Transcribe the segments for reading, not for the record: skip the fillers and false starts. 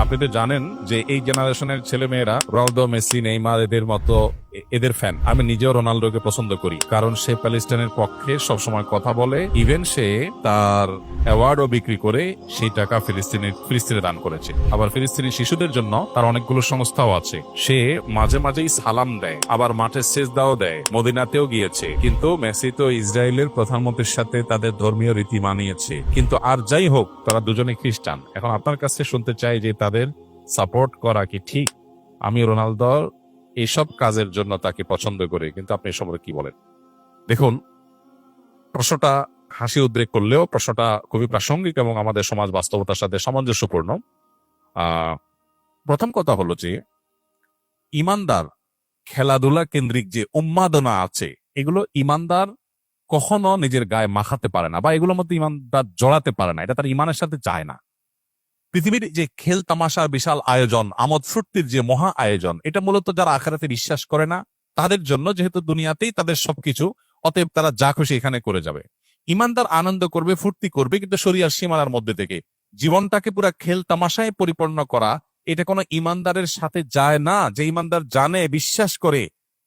আপনি তো জানেন যে এই জেনারেশনের ছেলে মেয়েরা রোনালদো, মেসি, নেইমার এদের মতো এদের ফ্যান। আমি নিজেও রোনালদোকে পছন্দ করি, কারণ সে প্যালেস্টাইনের পক্ষে সবসময় কথা বলে। ইভেন সে তার অ্যাওয়ার্ডও বিক্রি করে সেই টাকা ফিলিস্তিনে দান করেছে। আবার ফিলিস্তিনি শিশুদের জন্য তার অনেকগুলো সংস্থাও আছে। সে মাঝে মাঝেই সালাম দেয়, আবার মাঠে সেজদাও দেয়, মদিনাতেও গিয়েছে। কিন্তু মেসি তো ইসরায়েলের প্রধানমন্ত্রীর সাথে তাদের ধর্মীয় রীতি মানিয়েছে। কিন্তু আর যাই হোক, তারা দুজনে খ্রিস্টান। এখন আপনার কাছে শুনতে চাই যে তাদের সাপোর্ট করা কি ঠিক? আমি রোনালদোর এইসব কাজের জন্য তাকে পছন্দ করি, কিন্তু আপনি এ সম্পর্কে কি বলেন? দেখুন, প্রশ্নটা হাসি উদ্রেক করলেও প্রশ্নটা খুবই প্রাসঙ্গিক এবং আমাদের সমাজ বাস্তবতার সাথে সামঞ্জস্যপূর্ণ। প্রথম কথা হলো যে ইমানদার খেলাধুলা কেন্দ্রিক যে উন্মাদনা আছে, এগুলো ইমানদার কখনো নিজের গায়ে মাখাতে পারে না, বা এগুলোর মধ্যে ইমানদার জড়াতে পারে না। এটা তার ইমানের সাথে যায় না। পৃথিবীর যে খেল তামাশার বিশাল আয়োজন, আমোদ ফুর্তির যে মহা আয়োজন, এটা মূলত যারা আখিরাতে বিশ্বাস করে না তাদের জন্য, যেহেতু দুনিয়াতেই তাদের সবকিছু, অতএব তারা যা খুশি এখানে করে যাবে। ইমানদার আনন্দ করবে, ফুর্তি করবে, কিন্তু শরিয়ার সীমানার মধ্যে থেকে। জীবনটাকে পুরা খেল তামাশায় পরিপূর্ণ করা, এটা কোনো ইমানদারের সাথে যায় না। যে ইমানদার জানে, বিশ্বাস করে,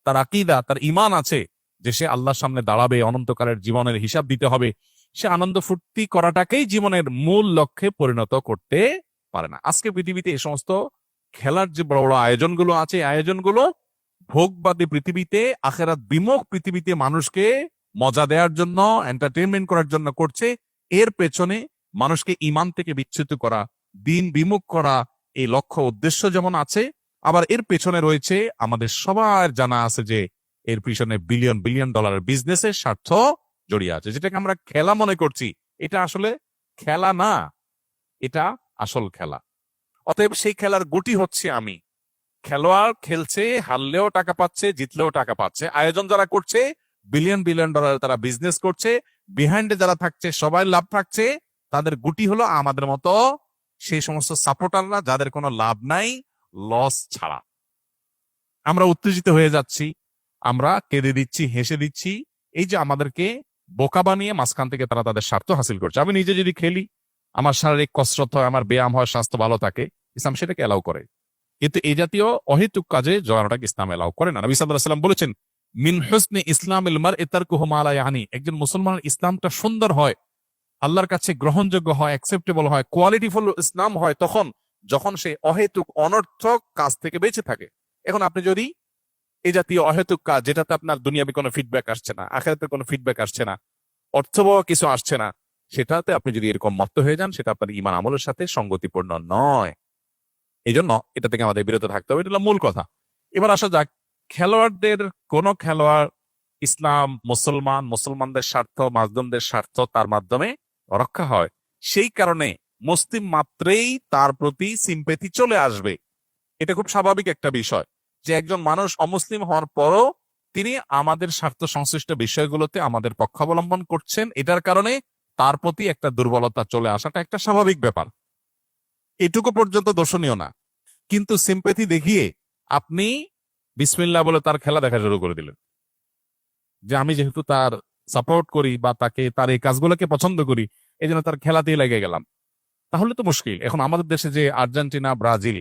তার আকীদা, তার ঈমান আছে যে সে আল্লাহর সামনে দাঁড়াবে, অনন্তকালের জীবনের হিসাব দিতে হবে, সে আনন্দ ফুর্তি করাটাকেই জীবনের মূল লক্ষ্যে পরিণত করতে পারে না। আজকে পৃথিবীতে এই সমস্ত খেলার যে বড় বড় আয়োজনগুলো আছে, আয়োজনগুলো ভোগবাদী পৃথিবীতে, আখেরাত বিমুখ পৃথিবীতে মানুষকে মজা দেওয়ার জন্য, এন্টারটেনমেন্ট করার জন্য করছে। এর পেছনে মানুষকে ঈমান থেকে বিচ্যুত করা, দিন বিমুখ করা, এই লক্ষ্য উদ্দেশ্য যেমন আছে, আবার এর পেছনে রয়েছে, আমাদের সবার জানা আছে যে এর পিছনে বিলিয়ন বিলিয়ন ডলারের বিজনেসের স্বার্থ জড়িয়ে আছে। যেটাকে আমরা খেলা মনে করছি, এটা আসলে খেলা না, এটা আসল খেলা। অতএব সেই খেলার গুটি হচ্ছে আমি। খেলোয়াড় খেলছে, হারলেও টাকা পাচ্ছে, জিতলেও টাকা পাচ্ছে। আয়োজন যারা করছে, বিলিয়ন বিলিয়ন ডলার তারা বিজনেস করছে। বিহাইন্ডে যারা থাকছে, সবাই লাভ থাকছে। তাদের গুটি হলো আমাদের মতো সেই সমস্ত সাপোর্টাররা যাদের কোনো লাভ নাই, লস ছাড়া। আমরা উত্তেজিত হয়ে যাচ্ছি, আমরা কেঁদে দিচ্ছি, হেসে দিচ্ছি। এই যে আমাদেরকে বোকা বানিয়ে মাঝখান থেকে তারা তাদের স্বার্থ হাসিল করছে। আমি নিজে যদি খেলি, আমার শারীরিক কসরত হয়, আমার ব্যায়াম হয়, স্বাস্থ্য ভালো থাকে, ইসলাম সেটাকে এলাও করে। কিন্তু এই জাতীয় অহেতুক কাজে জড়ানোটাকে ইসলাম এলাও করে না। নবী সাল্লাল্লাহু আলাইহি ওয়াসাল্লাম বলেছেন, মিন হুসনি ইসলামিল মারই তারকুহু মা লা ইয়ানি। একজন মুসলমানের ইসলামটা সুন্দর হয়, আল্লাহর কাছে গ্রহণযোগ্য হয়, অ্যাকসেপ্টেবল হয়, কোয়ালিটিফুল ইসলাম হয় তখন, যখন সে অহেতুক অনর্থক কাজ থেকে বেঁচে থাকে। এখন আপনি যদি এই জাতীয় অহেতুক কাজ, যেটাতে আপনার দুনিয়াবি কোনো ফিডব্যাক আসছে না, আখিরাতে কোনো ফিডব্যাক আসছে না, অর্থবহ কিছু আসছে না, সেটাতে আপনি যদি এরকম মত্ত হয়ে যান, সেটা আপনার ঈমান আমলের সাথে সঙ্গতিপূর্ণ নয়। এই জন্য এটা থেকে আমাদের বিরত থাকতে হবে। এটা হলো মূল কথা। এবার আসা যাক, খেলোয়াড়দের কোন খেলোয়াড় ইসলাম, মুসলমান, মুসলমানদের স্বার্থ, মাজলুমদের স্বার্থ তার মাধ্যমে রক্ষা হয়, সেই কারণে মুসলিম মাত্রেই তার প্রতি সিম্পেথি চলে আসবে। এটা খুব স্বাভাবিক একটা বিষয় যে একজন মানুষ অমুসলিম হওয়ার পরও তিনি আমাদের স্বার্থ সংশ্লিষ্ট বিষয়গুলোতে আমাদের পক্ষ অবলম্বন করছেন। এটার কারণে তার প্রতি একটা দুর্বলতা চলে আসাটা একটা স্বাভাবিক ব্যাপার। এটুকু পর্যন্ত দর্শনীয় না। কিন্তু সিম্পেথি দেখিয়ে আপনি বিসমিল্লাহ বলে তার খেলা দেখা শুরু করে দিলেন, যে আমি যেহেতু তার সাপোর্ট করি বা তাকে, তার এই কাজগুলোকে পছন্দ করি, এই জন্য তার খেলাতেই লেগে গেলাম। তাহলে তো মুশকিল। এখন আমাদের দেশে যে আর্জেন্টিনা, ব্রাজিল,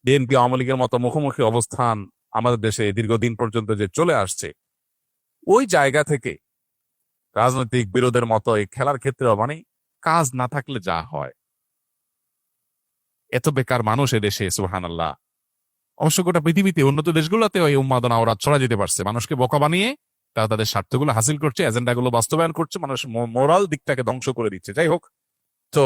বিএনপি, আওয়ামী লীগের মতো মুখোমুখি অবস্থান আমাদের দেশে দীর্ঘদিন পর্যন্ত যে চলে আসছে, ওই জায়গা থেকে রাজনৈতিক বিরোধের মতো এই খেলার ক্ষেত্রেও, মানে কাজ না থাকলে যা হয়, এত বেকার মানুষ এদেশে, সুবহানাল্লাহ। অবশ্য গোটা পৃথিবীতে উন্নত দেশগুলোতেও এই উন্মাদনা ওরা ছড়া যেতে পারছে। মানুষকে বোকা বানিয়ে তারা তাদের স্বার্থগুলো হাসিল করছে, এজেন্ডাগুলো বাস্তবায়ন করছে, মানুষের মোরাল দিকটাকে ধ্বংস করে দিচ্ছে। যাই হোক, তো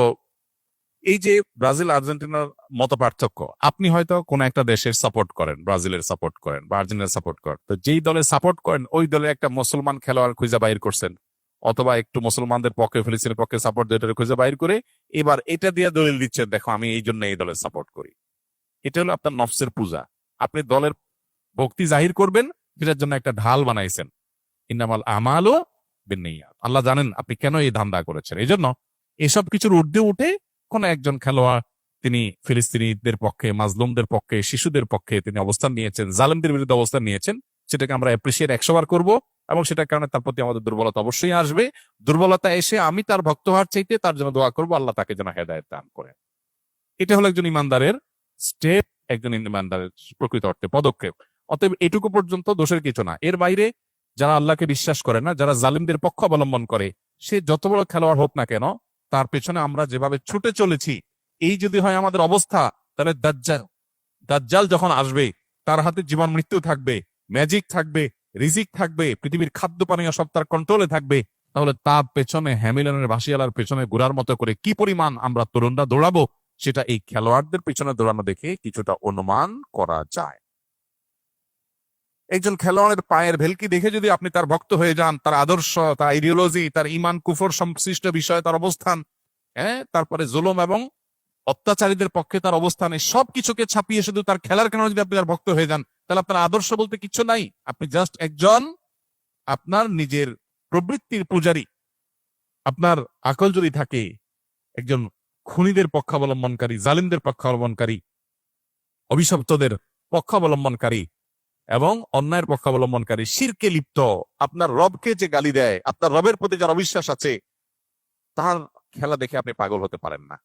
এই যে ব্রাজিল আর্জেন্টিনার মত পার্থক্য, আপনি হয়তো কোন একটা দেশের সাপোর্ট করেন, ব্রাজিলের সাপোর্ট করেন বা আর্জেন্টিনার সাপোর্ট করেন, তো যেই দলের সাপোর্ট করেন ওই দলের একটা মুসলমান খেলোয়াড় খুঁজে বাইর করছেন, অথবা একটু মুসলমানদের পক্ষে, ফিলিস্তিনের পক্ষে সাপোর্ট দিয়ে খুঁজে বাইর করে এবার এটা দিয়ে দলিল দিচ্ছেন, দেখো আমি এই জন্য এই দলের সাপোর্ট করি। এটা হলো আপনার নফসের পূজা। আপনি দলের ভক্তি জাহির করবেন, সেটার জন্য একটা ঢাল বানাইছেন। ইন্নামাল আমালু বিন্নিয়াত। আল্লাহ জানেন আপনি কেন এই ধান্দা করেছেন। এই জন্য এসব কিছুর ঊর্ধ্বে উঠে কোন একজন খেলোয়াড়, তিনি ফিলিস্তিনিদের পক্ষে, মাজলুমদের পক্ষে, শিশুদের পক্ষে তিনি অবস্থান নিয়েছেন, জালেমদের বিরুদ্ধে অবস্থান নিয়েছেন, সেটাকে আমরা অ্যাপ্রিসিয়েট 100 বার করবো। এবং সেটার কারণে তার প্রতি আমাদের দুর্বলতা অবশ্যই আসবে। দুর্বলতা এসে আমি তার ভক্ত হওয়ার চাইতে তার জন্য দোয়া করবো, আল্লাহ তাকে যেন হেদায়েত দান করে। এটা হলো একজন ইমানদারের স্টেপ, একজন ইমানদারের প্রকৃত অর্থে পদক্ষেপ। অতএব এটুকু পর্যন্ত দোষের কিছু না। এর বাইরে যারা আল্লাহকে বিশ্বাস করে না, যারা জালিমদের পক্ষ অবলম্বন করে, সে যত বড় খেলোয়াড় হোক না কেন, তার পেছনে আমরা যেভাবে ছুটে চলেছি, এই যদি হয় আমাদের অবস্থা, তাহলে দাজ্জাল যখন আসবে, তার হাতে জীবন মৃত্যু থাকবে, ম্যাজিক থাকবে, রিজিক থাকবে, পৃথিবীর খাদ্য পানীয় সব তার কন্ট্রোলে থাকবে, তাহলে তার পেছনে হ্যামিলনের বাসিয়ালার পেছনে ঘোরার মতো করে কি পরিমাণ আমরা তরুণরা দৌড়াবো, সেটা এই খেলোয়াড়দের পেছনে দৌড়ানো দেখে কিছুটা অনুমান করা যায়। একজন খেলোয়াড়ের পায়ের ভেলকি দেখে যদি আপনি তার ভক্ত হয়ে যান, তার আদর্শ, তার আইডিওলজি, তার ইমান কুফর সংশ্লিষ্ট বিষয়ে তার অবস্থান, তারপরে জুলুম এবং অত্যাচারীদের পক্ষে তার অবস্থান, এই সবকিছুকে ছাপিয়ে শুধু তার খেলার কারণে যদি আপনি তার ভক্ত হয়ে যান, তাহলে আপনার আদর্শ বলতে কিছু নাই। আপনি জাস্ট একজন আপনার নিজের প্রবৃত্তির পূজারী। আপনার আকল যদি থাকে একজন খুনিদের পক্ষাবলম্বনকারী, জালিমদের পক্ষাবলম্বনকারী, অভিশপ্তদের পক্ষাবলম্বনকারী এবং অন্যায়ের পক্ষাবলম্বনকারী, শিরকে লিপ্ত, আপনার রবকে যে গালি দেয়, আপনার রবের প্রতি যার অবিশ্বাস আছে, তার খেলা দেখে আপনি পাগল হতে পারেন না।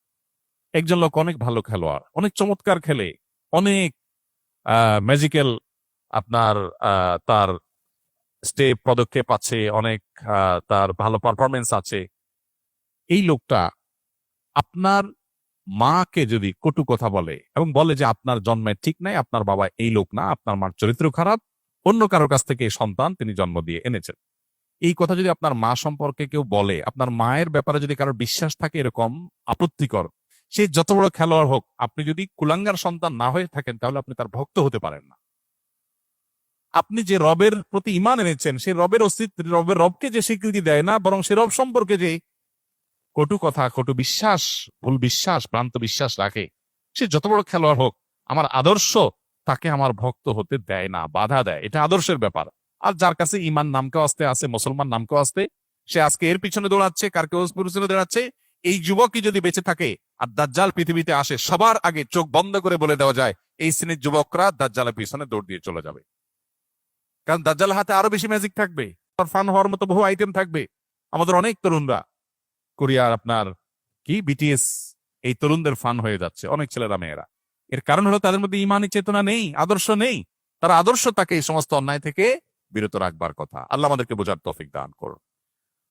একজন লোক অনেক ভালো খেলোয়াড়, অনেক চমৎকার খেলে, অনেক ম্যাজিক্যাল আপনার তার স্টেপ পদক্ষেপ আছে, অনেক তার ভালো পারফরমেন্স আছে, এই লোকটা আপনার মাকে যদি কটু কথা বলে এবং বলে যে আপনার জন্মের ঠিক নাই, আপনার বাবা এই লোক না, আপনার মার চরিত্র খারাপ, অন্য কারোর কাছ থেকে এই সন্তান তিনি জন্ম দিয়ে এনেছেন, এই কথা যদি আপনার মা সম্পর্কে কেউ বলে, আপনার মায়ের ব্যাপারে যদি কারোর বিশ্বাস থাকে এরকম আপত্তিকর, সে যত বড় খেলোয়াড় হোক, আপনি যদি কুলাঙ্গার সন্তান না হয়ে থাকেন, তাহলে আপনি তার ভক্ত হতে পারেন না। আপনি যে রবের প্রতি ইমান এনেছেন, সেই রবের অস্তিত্ব, রবকে যে স্বীকৃতি দেয় না, বরং সে রব সম্পর্কে যে কটু কথা, কটু বিশ্বাস, ভুল বিশ্বাস, ভ্রান্ত বিশ্বাস রাখে, সে যত বড় খেলোয়াড় হোক, আমার আদর্শ তাকে আমার ভক্ত হতে দেয় না, বাধা দেয়। এটা আদর্শের ব্যাপার। আর যার কাছে ইমান নামকেও আসতে আছে, মুসলমান নামকেও আসতে, সে আজকে এর পিছনে দৌড়াচ্ছে, কারকে পিছনে দৌড়াচ্ছে, এই যুবকই যদি বেঁচে থাকে আর দাজ্জাল পৃথিবীতে আসে, সবার আগে চোখ বন্ধ করে বলে দেওয়া যায় এই শ্রেণীর যুবকরা দাজ্জালের পিছনে দৌড় দিয়ে চলে যাবে। কারণ দাজ্জালের হাতে আরো বেশি ম্যাজিক থাকবে, ফান হওয়ার মতো বহু আইটেম থাকবে। আমাদের অনেক তরুণরা কোরিয়ার আপনার কি বিটিএস, এই তরুণদের ফান হয়ে যাচ্ছে, অনেক ছেলেরা মেয়েরা। এর কারণ হলো তাদের মধ্যে ইমানি চেতনা নেই, আদর্শ নেই। তার আদর্শ তাকে এই সমস্ত অন্যায় থেকে বিরত রাখবার কথা। আল্লাহ আমাদেরকে বোঝার তৌফিক দান করুন।